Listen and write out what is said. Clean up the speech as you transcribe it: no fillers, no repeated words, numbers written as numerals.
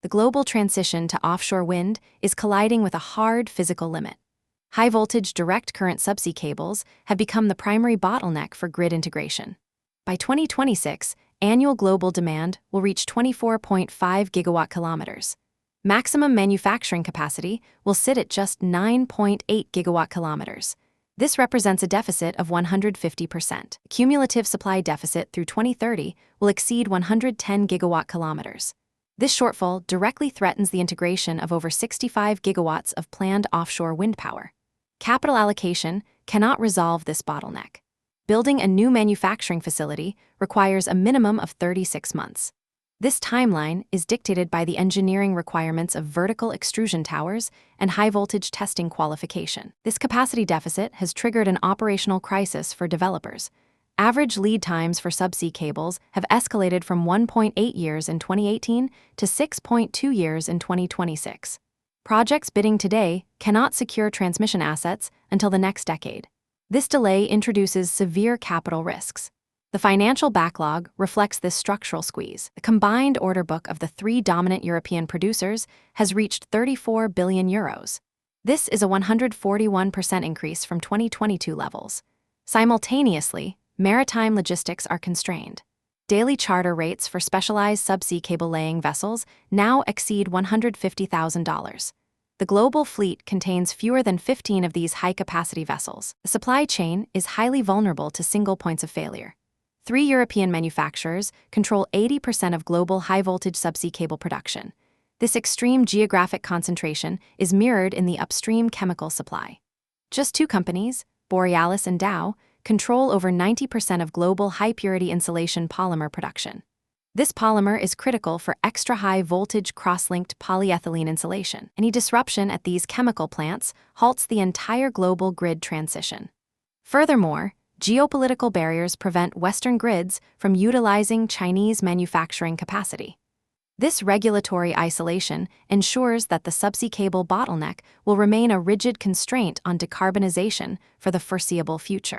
The global transition to offshore wind is colliding with a hard physical limit. High-voltage direct current subsea cables have become the primary bottleneck for grid integration. By 2026, annual global demand will reach 24.5 gigawatt kilometers. Maximum manufacturing capacity will sit at just 9.8 gigawatt kilometers. This represents a deficit of 150%. Cumulative supply deficit through 2030 will exceed 110 gigawatt kilometers. This shortfall directly threatens the integration of over 65 gigawatts of planned offshore wind power. Capital allocation cannot resolve this bottleneck. Building a new manufacturing facility requires a minimum of 36 months. This timeline is dictated by the engineering requirements of vertical extrusion towers and high-voltage testing qualification. This capacity deficit has triggered an operational crisis for developers. Average lead times for subsea cables have escalated from 1.8 years in 2018 to 6.2 years in 2026. Projects bidding today cannot secure transmission assets until the next decade. This delay introduces severe capital risks. The financial backlog reflects this structural squeeze. The combined order book of the three dominant European producers has reached 34 billion euros. This is a 141% increase from 2022 levels. Simultaneously, maritime logistics are constrained. Daily charter rates for specialized subsea cable laying vessels now exceed $150,000. The global fleet contains fewer than 15 of these high-capacity vessels. The supply chain is highly vulnerable to single points of failure. 3 European manufacturers control 80% of global high-voltage subsea cable production. This extreme geographic concentration is mirrored in the upstream chemical supply. Just 2 companies, Borealis and Dow, control over 90% of global high-purity insulation polymer production. This polymer is critical for extra-high voltage cross-linked polyethylene insulation. Any disruption at these chemical plants halts the entire global grid transition. Furthermore, geopolitical barriers prevent Western grids from utilizing Chinese manufacturing capacity. This regulatory isolation ensures that the subsea cable bottleneck will remain a rigid constraint on decarbonization for the foreseeable future.